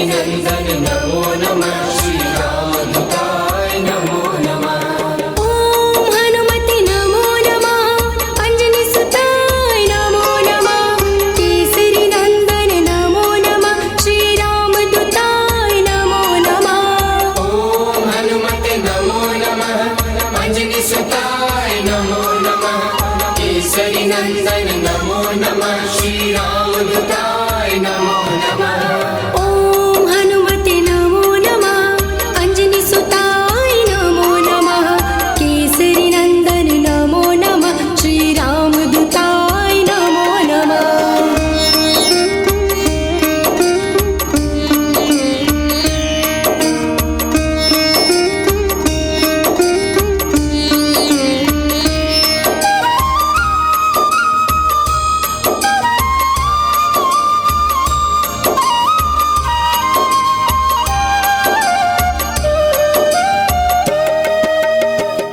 केसरी नंदन नमो नमः श्री रामदूताय नमो नमः। ओम हनुमते नमो नमः अंजनी सुताय नमो नमः केसरी नंदन नमो नमः श्री रामदूताय नमो नमः। ओम हनुमते नमो नमः अंजनी सुताय नमो नमः केसरी नंदन नमो नमः श्री रामदूताय नमो नमः। ओम हनुमते नमो नमः अंजनी सुताय नमो नमः केसरी नंदन नमो नमः श्री रामदूताय नमो नमः।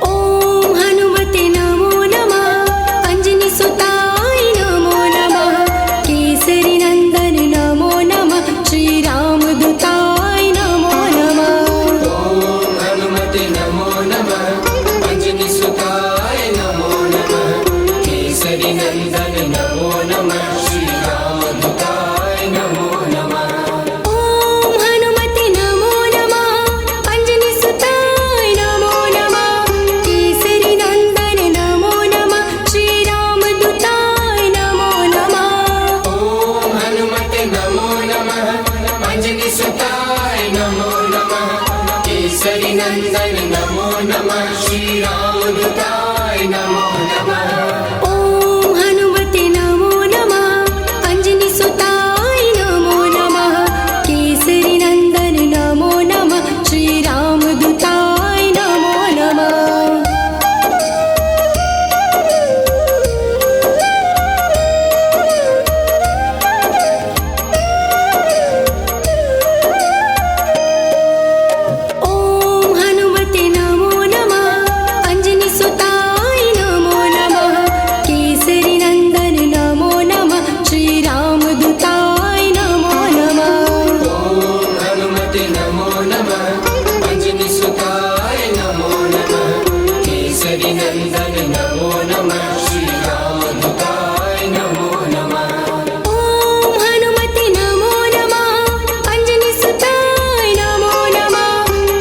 ओम हनुमते नमो नमः अंजनी सुताय नमो नमः केसरी नंदन नमो नमः श्री रामदूताय नमो नमः। ओम हनुमते नमो नमः अंजनी सुताय नमो नमः केसरी नंदन नमो नमः श्री रामदूताय नमो नमः। ओम हनुमते नमो नमः अंजनी सुताय नमो नमः केसरी नंदन नमो नमः श्री रामदूताय नमो नमः। ओम हनुमते नमो नमः अंजनी सुताय नमो नमः केसरी नंदन नमो नमः श्री रामदूताय नमो नमः। ओम हनुमते नमो नमः अंजनी सुताय नमो नमः केसरी नंदन नमो नमः श्री रामदूताय नमो नमः। ओम हनुमते नमो नमः अंजनी सुताय नमो नमः केसरी नंदन नमो नमः श्री रामदूताय नमो नमः। ओम हनुमते नमो नमः अंजनी सुताय नमो नमः केसरी नंदन नमो नमः श्री रामदूताय नमो नमः। ओम हनुमते नमो नमः अंजनी सुताय नमो नमः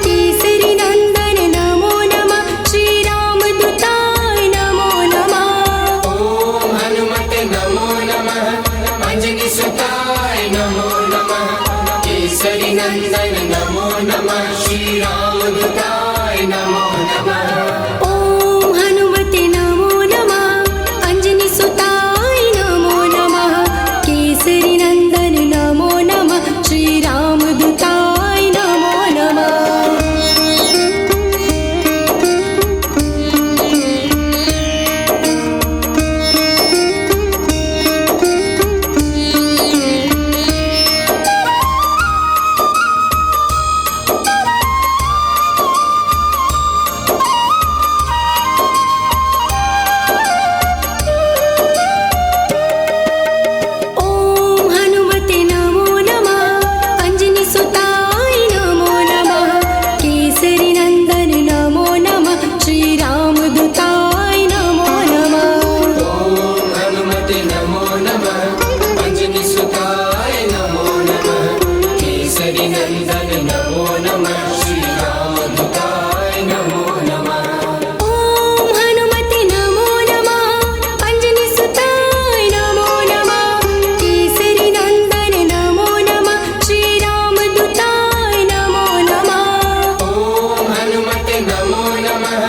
केसरी नंदन नमो नमः श्री रामदूताय नमो नमः। ओम हनुमते नमो नमः अंजनी सुताय नमो नमः केसरी नंदन नमो नमः श्री रामदूताय नमो नमः। ओम हनुमते नमो नमः अंजनी सुताय नमो नमः केसरी नंदन नमो नमः श्री रामदूताय नमो नमः। ओम हनुमते नमो नमः अंजनी सुताय नमो नमः केसरी नंदन नमो नमः श्री रामदूताय नमो नमः। ओम हनुमते नमो नमः अंजनी सुताय नमो नमः केसरी नंदन नमो नमः श्री रामदूताय नमो नमः। ओम हनुमते नमो नमः अंजनी सुताय नमो नमः केसरी नंदन नमो नमः श्री रामदूताय नमो नमः। ओम हनुमते नमो नमः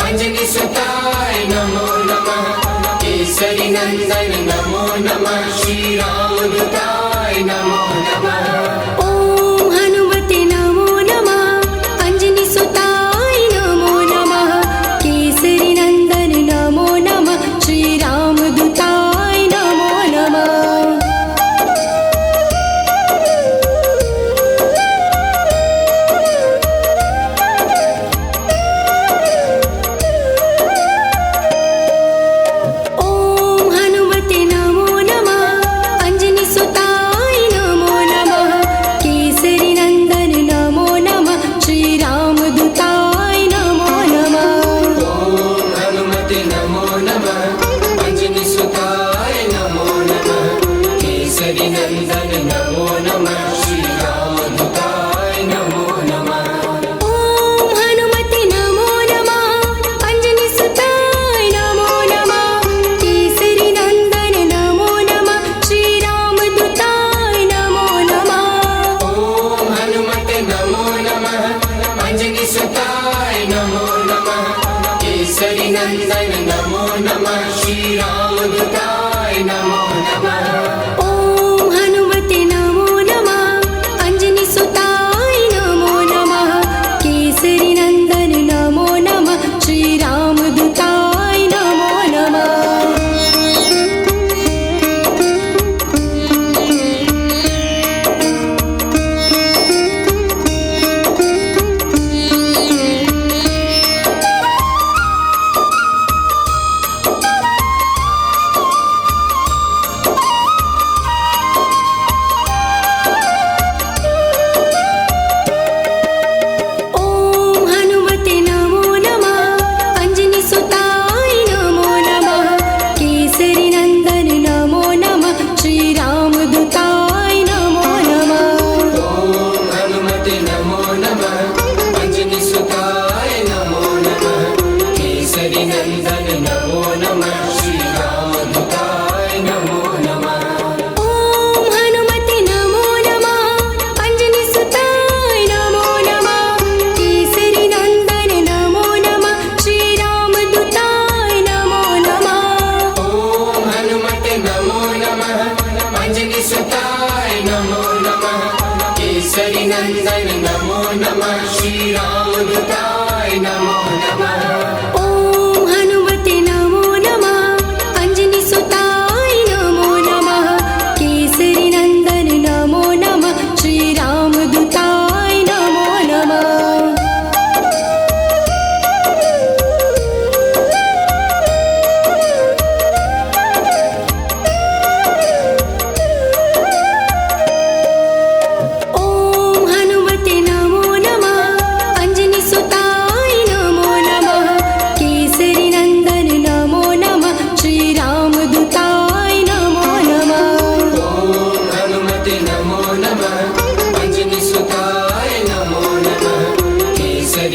अंजनी सुताय नमो नमः केसरी नंदन नमो नमः श्री रामदूताय नमो नमः। ओम हनुमते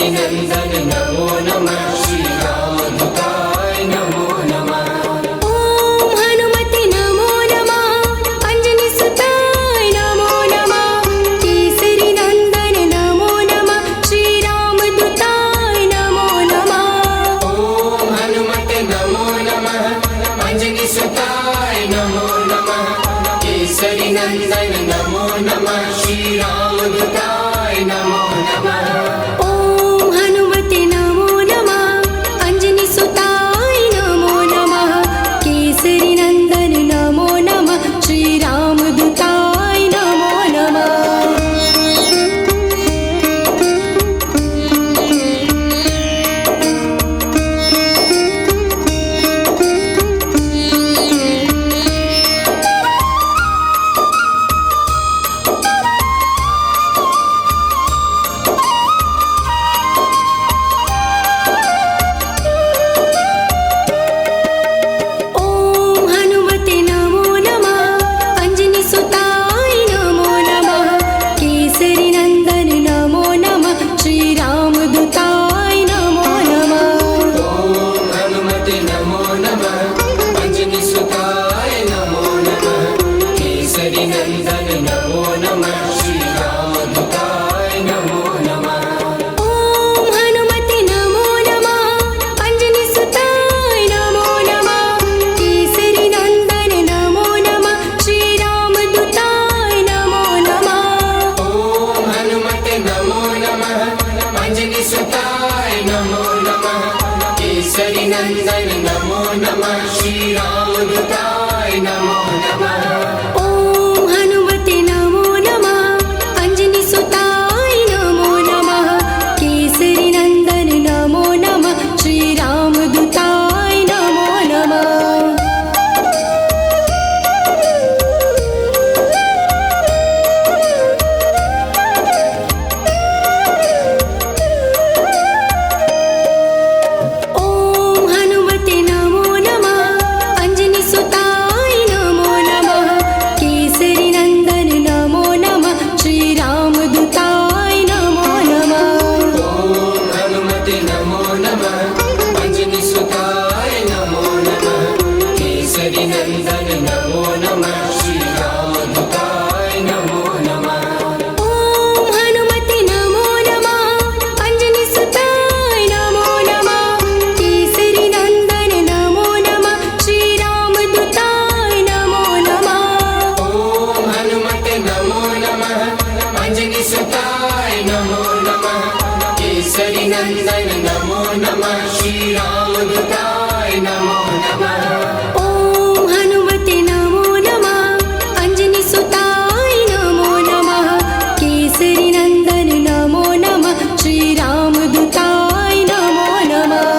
केसरी नंदन नमो नमः श्री रामदूताय नमो नमः ॐ हनुमते नमो नमः अंजनी सुताय नमो नमः केसरी नंदन नमो नमः श्री रामदूताय नमो नमः ॐ हनुमते नमो नमः अंजनी सुताय नमो नमः केसरी नंदन नमो नमः श्री रामदूताय नमो नमः ॐ हनुमते नमो नमः अंजनी सुताय नमो नमः केसरी नंदन नमो नमः श्री रामदूताय नमो नमः ॐ हनुमते नमो नमः अंजनी सुताय नमो नमः केसरी नंदन नमो नमः श्री रामदूताय नमो नमः ॐ हनुमते नमो नमः अंजनी सुताय नमो नमः केसरी नंदन नमो नमः श्री रामदूताय नमो नमः ॐ हनुमते नमो नमः अंजनी सुताय नमो नमः केसरी नंदन नमो नमः श्री रामदूताय नमो नमः ॐ हनुमते नमो नमः अंजनी सुताय नमो नमः केसरी नंदन नमो नमः श्री रामदूताय नमो नमः ॐ हनुमते नमो नमः अंजनी सुताय नमो नमः केसरी नंदन नमो नमः श्री रामदूताय नमो नमः ॐ हनुमते नमो नमः अंजनी सुताय नमो नमः केसरी नंदन नमो नमः श्री रामदूताय नमो नमः ॐ हनुमते नमो नमः अंजनी सुताय नमो नमः केसरी नंदन नमो नमः श्री रामदूताय नमो नमः ॐ हनुमते नमो नमः अंजनी सुताय नमो नमः केसरी नंदन नमो नमः श्री रामदूताय नमो नमः ॐ हनुमते नमो नमः अंजनी सुताय नमो नमः केसरी नंदन नमो नमः श्री रामदूताय नमो नमः ॐ हनुमते नमो नमः अंजनी सुताय नमो नमः केसरी नंदन नमो नमः श्री रामदूताय नमो नमः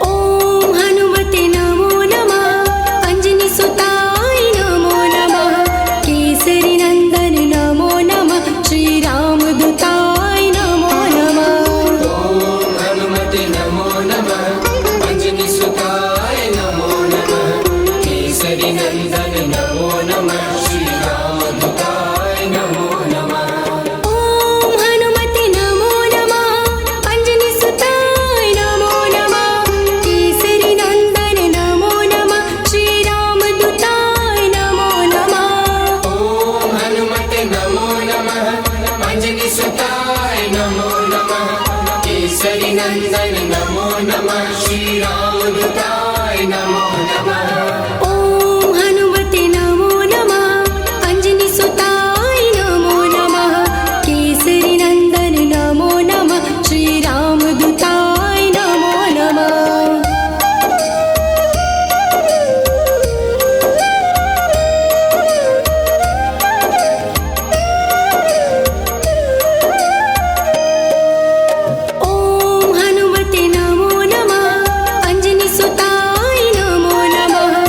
ॐ हनुमते नमो नमः अंजनी सुताय नमो नमः केसरी नंदन नमो नमः श्री रामदूताय नमो नमः ॐ हनुमते नमो नमः अंजनी सुताय नमो नमः केसरी नंदन नमो नमः श्री रामदूताय नमो नमः ॐ हनुमते नमो नमः अंजनी सुताय नमो नमः केसरी नंदन नमो नमः श्री रामदूताय नमो नमः ॐ हनुमते नमो नमः अंजनी सुताय नमो नमः केसरी नंदन नमो नमः श्री रामदूताय नमो नमः ॐ हनुमते नमो नमः अंजनी सुताय नमो नमः केसरी नंदन नमो नमः श्री रामदूताय नमो नमः ॐ हनुमते नमो नमः अंजनी सुताय नमो नमः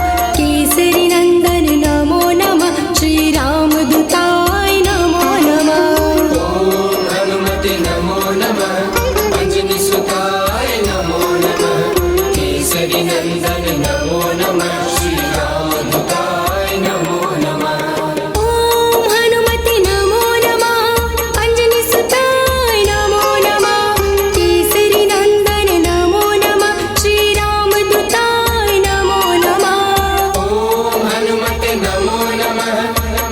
केसरी नंदन नमो नमः श्री रामदूताय नमो नमः ॐ हनुमते नमो नमः अंजनी सुताय नमो नमः केसरी नंदन नमो नमः श्री रामदूताय नमो नमः ॐ हनुमते नमो नमः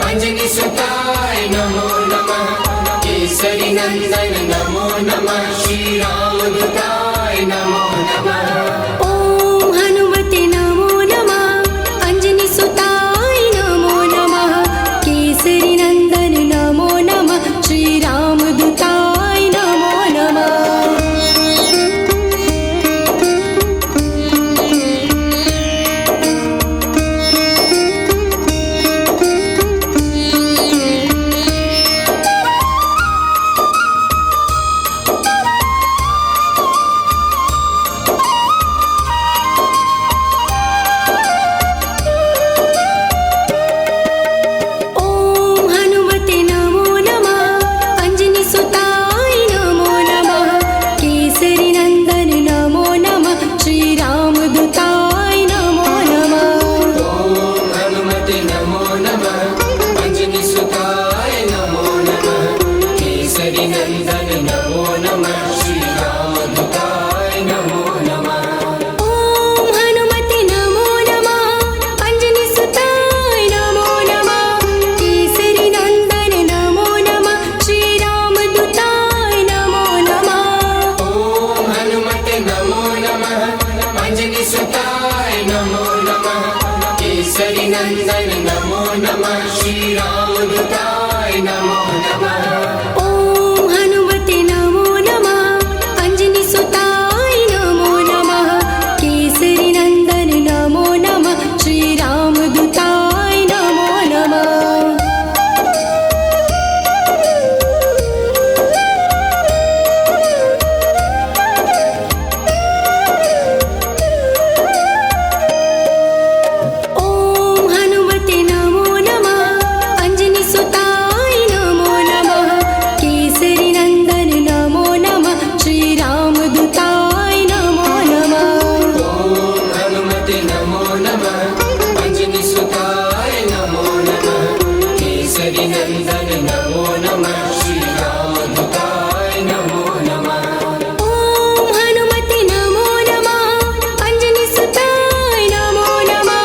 अंजनी सुताय नमो नमः केसरी नंदन नमो नमः श्री रामदूताय नमो नमः ॐ हनुमते नमो नमः अंजनी सुताय नमो नमः केसरी नंदन नमो नमः श्री रामदूताय नमो नमः ॐ हनुमते नमो नमः अंजनी सुताय नमो नमः केसरी नंदन नमो नमः श्री रामदूताय नमो नमः ॐ हनुमते नमो नमः अंजनी सुताय नमो नमः केसरी नंदन नमो नमः श्री रामदूताय नमो नमः ॐ हनुमते नमो नमः अंजनी सुताय नमो नमः केसरी नंदन नमो नमः श्री रामदूताय नमो नमः ॐ हनुमते नमो नमः अंजनी सुताय नमो नमः केसरी नंदन नमो नमः श्री रामदूताय नमो नमः ॐ हनुमते नमो नमः अंजनी सुताय नमो नमः केसरी नंदन नमो नमः श्री रामदूताय नमो नमः ॐ हनुमते नमो नमः अंजनी सुताय नमो नमः केसरी नंदन नमो नमः श्री रामदूताय नमो नमः ॐ हनुमते नमो नमः अंजनी सुताय नमो नमः केसरी नंदन नमो नमः श्री रामदूताय नमो नमः ॐ हनुमते नमो नमः अंजनी सुताय नमो नमः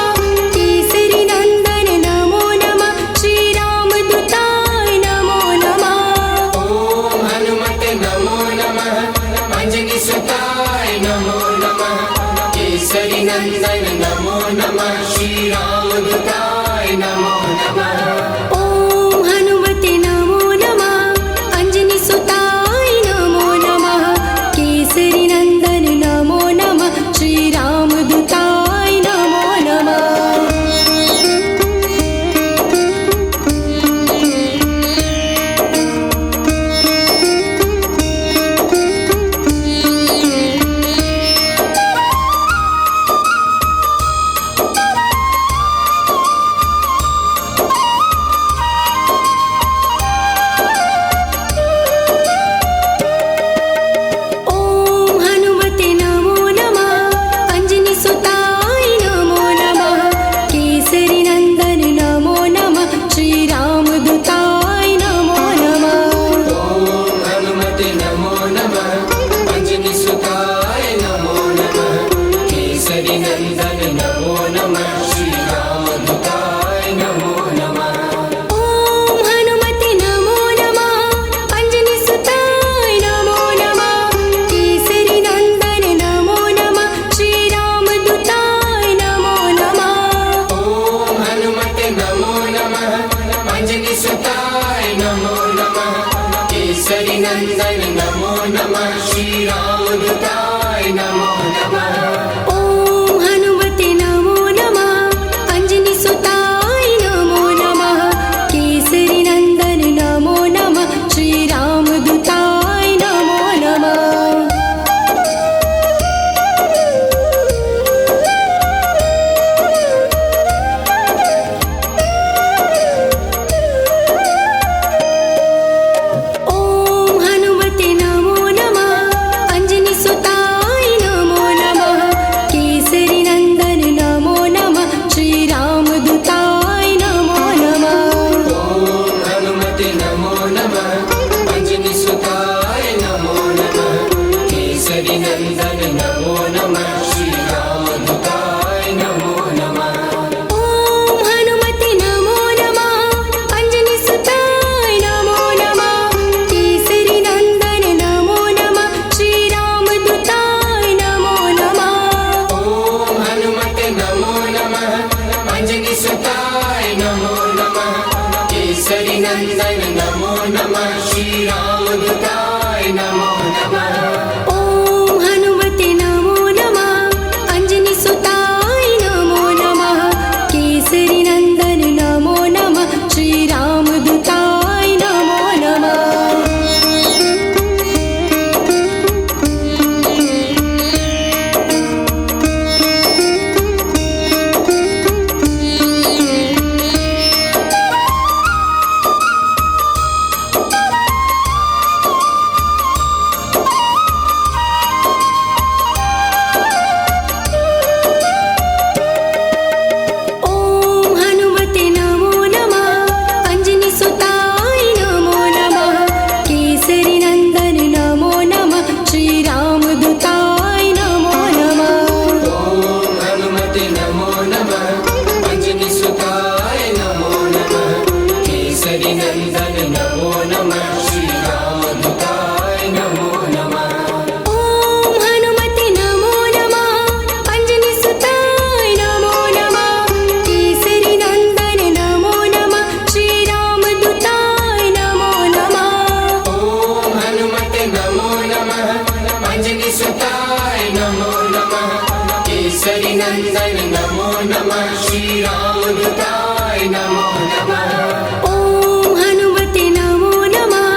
केसरी नंदन नमो नमः श्री रामदूताय नमो नमः ॐ हनुमते नमो नमः अंजनी सुताय नमो नमः केसरी नंदन नमो नमः श्री रामदूताय नमो नमः ॐ हनुमते नमो नमः अंजनी सुताय नमो नमः केसरी नंदन नमो नमः श्री रामदूताय नमो नमः नंदन नमो नमः श्री रामदूताय नमो नमः ॐ हनुमते नमो नमः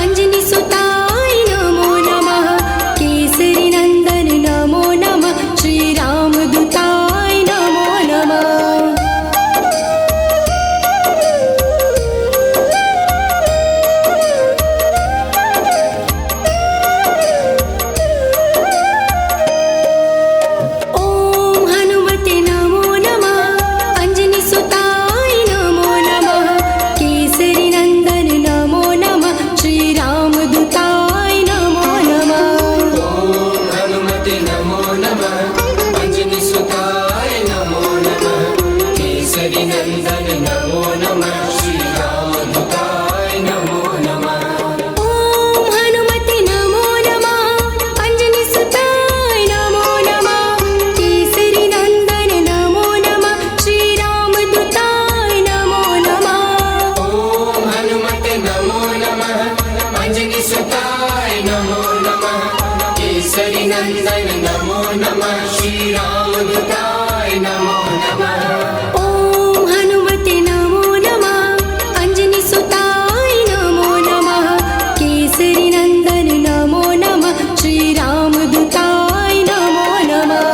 अंजनी सुताय नमो नमः केसरी नंदन नमो नमः श्री रामदूताय नमो नमः नंदन नमो नमः श्री रामदूताय नमो नमः ॐ हनुमते नमो नमः अंजनी सुताय नमो नमः केसरी नंदन नमो नमः श्री रामदूताय नमो नमः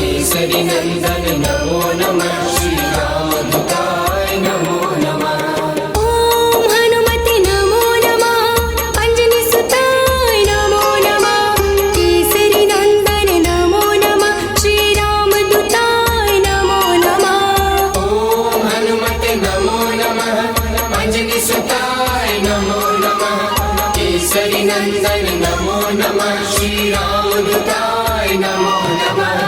केसरी नंदन नमो नमः श्री रामदूताय नमो नमः ॐ हनुमते नमो नमः अंजनी सुताय नमो नमः केसरी नंदन नमो नमः श्री रामदूताय नमो नमः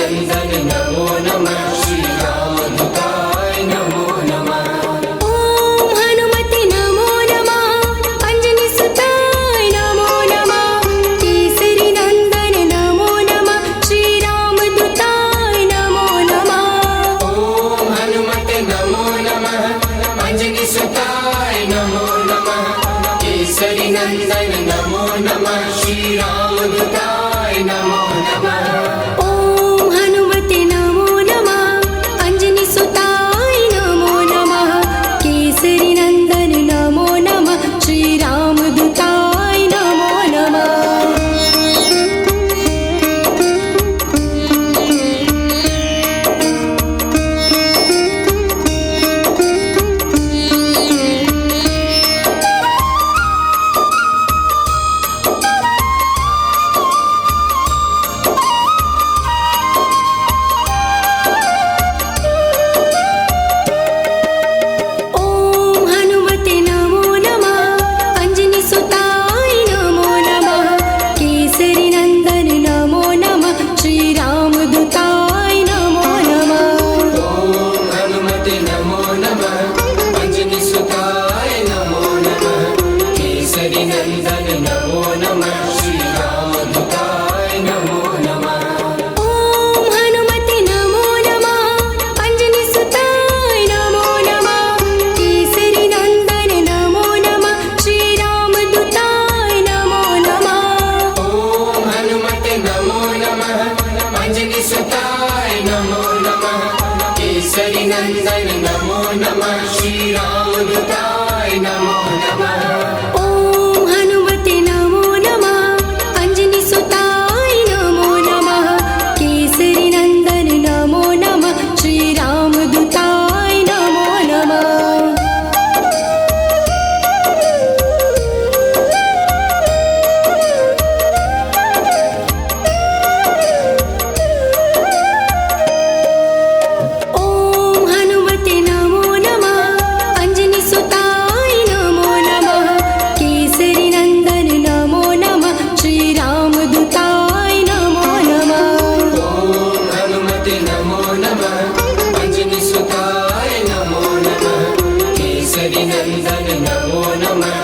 नंदन नमो नमः श्री रामदूताय नमो नमः ॐ हनुमते नमो नमः अंजनी सुताय नमो नमः केसरी नंदन नमो नमः श्री रामदूताय नमो नमः ॐ हनुमते नमो नमः अंजनी सुताय नमो नमः केसरी नंदन नमो नमः श्री रामदूताय नमो नमः रामदूताय नमो नमः ॐ हनुमते नमो नमः अञ्जनीसुताय नमो नमः केसरी नन्दन नमो नमः श्रीरामदूताय नमो नमः ॐ हनुमते नमो नमः अञ्जनीसुताय नमो नमः केसरी नन्दन नमो नमः श्रीरामदूताय नमो नमः ॐ हनुमते नमो नमः अञ्जनीसुताय नमो नमः केसरी नन्दन नमो नमः